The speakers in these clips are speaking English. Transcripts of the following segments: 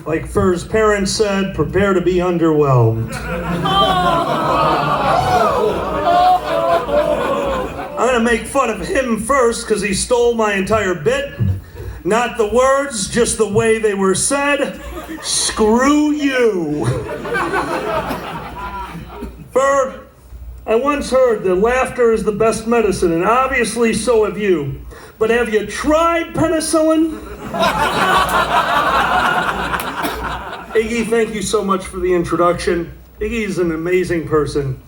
Like Fur's parents said, prepare to be underwhelmed. I'm gonna make fun of him first because he stole my entire bit. Not the words, just the way they were said. Screw you. Fur, I once heard that laughter is the best medicine, and obviously so have you. But have you tried penicillin? Iggy, thank you so much for the introduction. Iggy's an amazing person.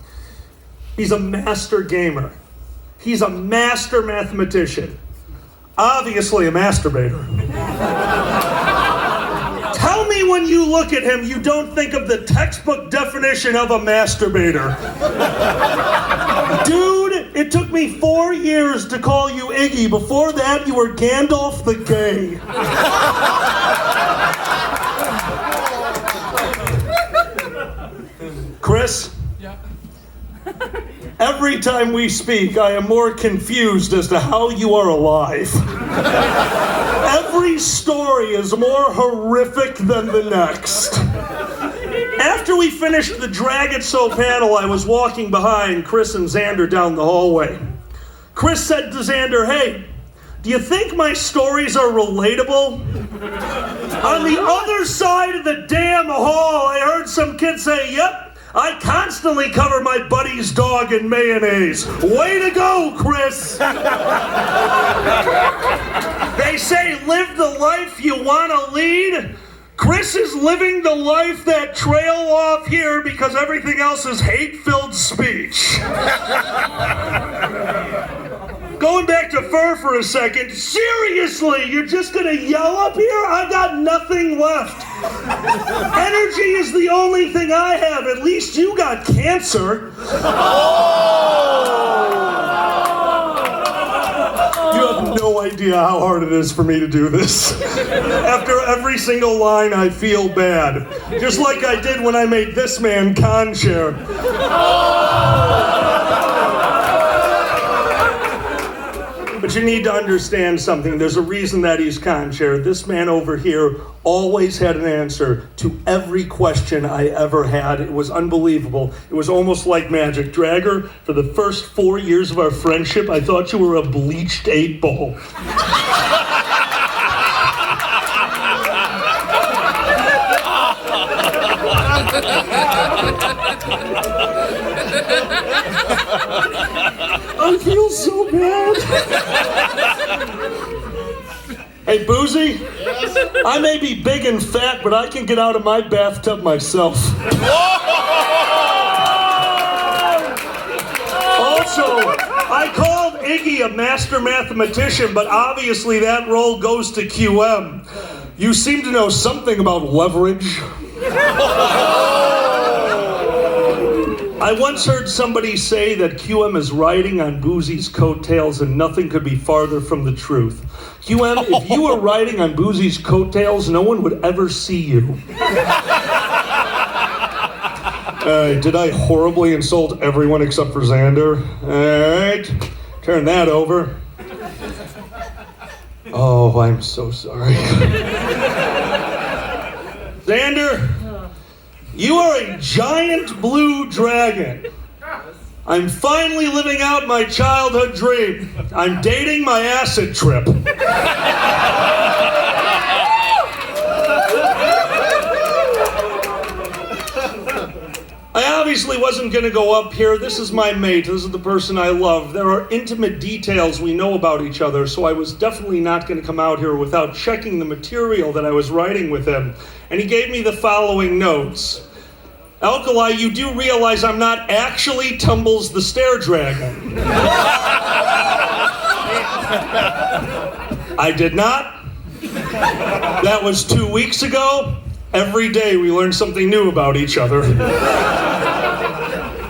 He's a master gamer. He's a master mathematician. Obviously a masturbator. Tell me when you look at him, you don't think of the textbook definition of a masturbator. Dude, it took me 4 years to call you Iggy. Before that, you were Gandalf the Gay. Chris? Yeah. Every time we speak, I am more confused as to how you are alive. Every story is more horrific than the next. After we finished the Drag It So panel, I was walking behind Chris and Xander down the hallway. Chris said to Xander, "Hey, do you think my stories are relatable?" On the other side of the damn hall, I heard some kid say, "Yep, I constantly cover my buddy's dog in mayonnaise." Way to go, Chris. They say live the life you want to lead. Chris is living the life that trail off here because everything else is hate-filled speech. Going back to Fur for a second, seriously, you're just gonna yell up here? I got nothing left. Energy is the only thing I have. At least you got cancer. You have no idea how hard it is for me to do this. After every single line, I feel bad. Just like I did when I made this man con chair. But you need to understand something. There's a reason that he's con chair. This man over here always had an answer to every question I ever had. It was unbelievable. It was almost like magic. Dragger, for the first 4 years of our friendship, I thought you were a bleached 8-ball. I feel so bad. Hey, Boozy? Yes? I may be big and fat, but I can get out of my bathtub myself. Also, I called Iggy a master mathematician, but obviously that role goes to QM. You seem to know something about leverage. I once heard somebody say that QM is riding on Boozy's coattails and nothing could be farther from the truth. QM, if you were riding on Boozy's coattails, no one would ever see you. Did I horribly insult everyone except for Xander? Alright, turn that over. Oh, I'm so sorry. Xander, you are a giant blue dragon. I'm finally living out my childhood dream. I'm dating my acid trip. I obviously wasn't going to go up here. This is my mate. This is the person I love. There are intimate details we know about each other, so I was definitely not going to come out here without checking the material that I was writing with him. And he gave me the following notes. Alkali, you do realize I'm not actually Tumbles the Stair Dragon. I did not. That was 2 weeks ago. Every day we learn something new about each other.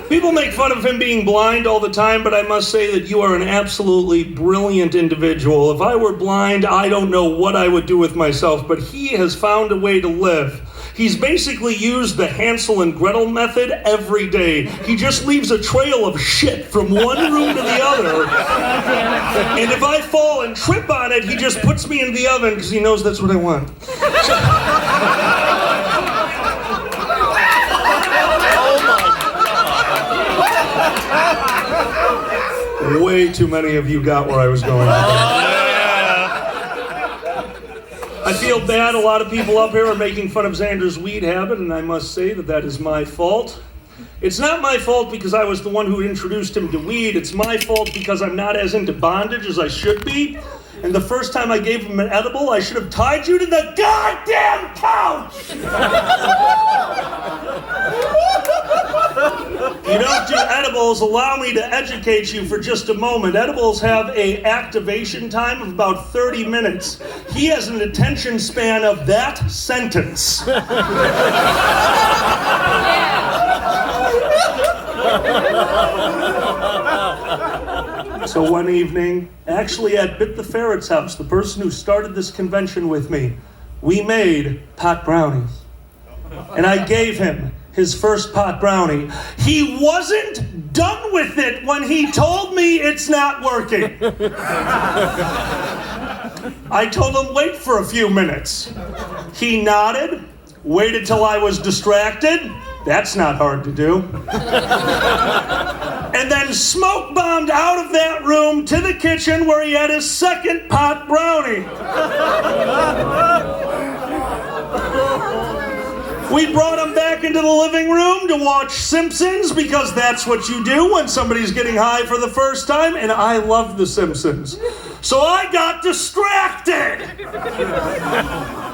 People make fun of him being blind all the time, but I must say that you are an absolutely brilliant individual. If I were blind, I don't know what I would do with myself, but he has found a way to live. He's basically used the Hansel and Gretel method every day. He just leaves a trail of shit from one room to the other. And if I fall and trip on it, he just puts me in the oven because he knows that's what I want. Way too many of you got where I was going. I feel bad. A lot of people up here are making fun of Xander's weed habit, and I must say that that is my fault. It's not my fault because I was the one who introduced him to weed. It's my fault because I'm not as into bondage as I should be. And the first time I gave him an edible, I should have tied you to the goddamn couch! You don't do edibles. Allow me to educate you for just a moment. Edibles have a activation time of about 30 minutes. He has an attention span of that sentence. So one evening, actually at Bit the Ferret's house, the person who started this convention with me, we made pot brownies. And I gave him his first pot brownie. He wasn't done with it when he told me it's not working. I told him wait for a few minutes. He nodded, waited till I was distracted. That's not hard to do. And then smoke bombed out of that room to the kitchen where he had his second pot brownie. We brought him back into the living room to watch Simpsons because that's what you do when somebody's getting high for the first time, and I love The Simpsons. So I got distracted.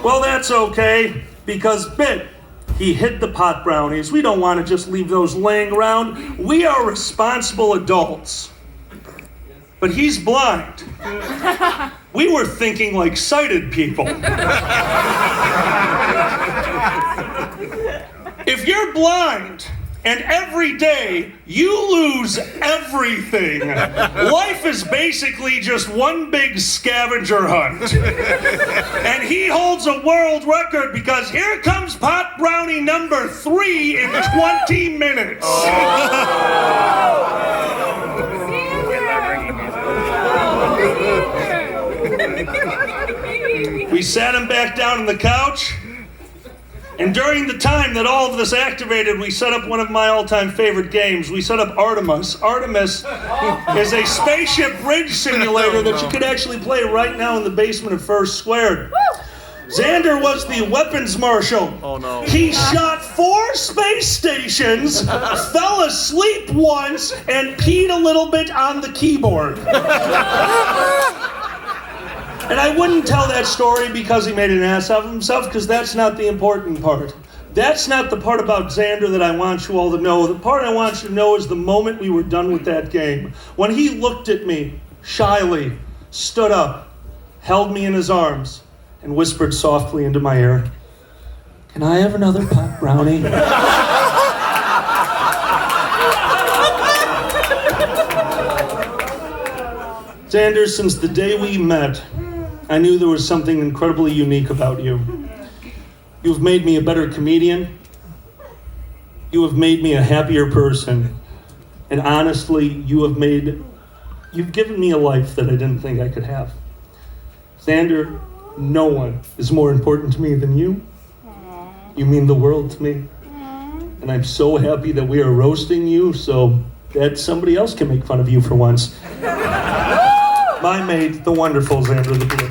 Well, that's okay, because Bit, he hid the pot brownies. We don't want to just leave those laying around. We are responsible adults. But he's blind. We were thinking like sighted people. If you're blind and every day you lose everything, life is basically just one big scavenger hunt. And he holds a world record because here comes pot brownie number 3 in 20 minutes. We sat him back down on the couch. And during the time that all of this activated, we set up one of my all-time favorite games. We set up Artemis. Artemis is a spaceship bridge simulator that you could actually play right now in the basement of First Squared. Xander was the weapons marshal. Oh no. He shot 4 space stations, fell asleep once, and peed a little bit on the keyboard. And I wouldn't tell that story because he made an ass out of himself, because that's not the important part. That's not the part about Xander that I want you all to know. The part I want you to know is the moment we were done with that game. When he looked at me, shyly, stood up, held me in his arms, and whispered softly into my ear, "Can I have another pot brownie?" Xander, since the day we met, I knew there was something incredibly unique about you. You've made me a better comedian. You have made me a happier person. And honestly, you've given me a life that I didn't think I could have. Xander, no one is more important to me than you. You mean the world to me. And I'm so happy that we are roasting you so that somebody else can make fun of you for once. My mate, the wonderful Xander the Blue.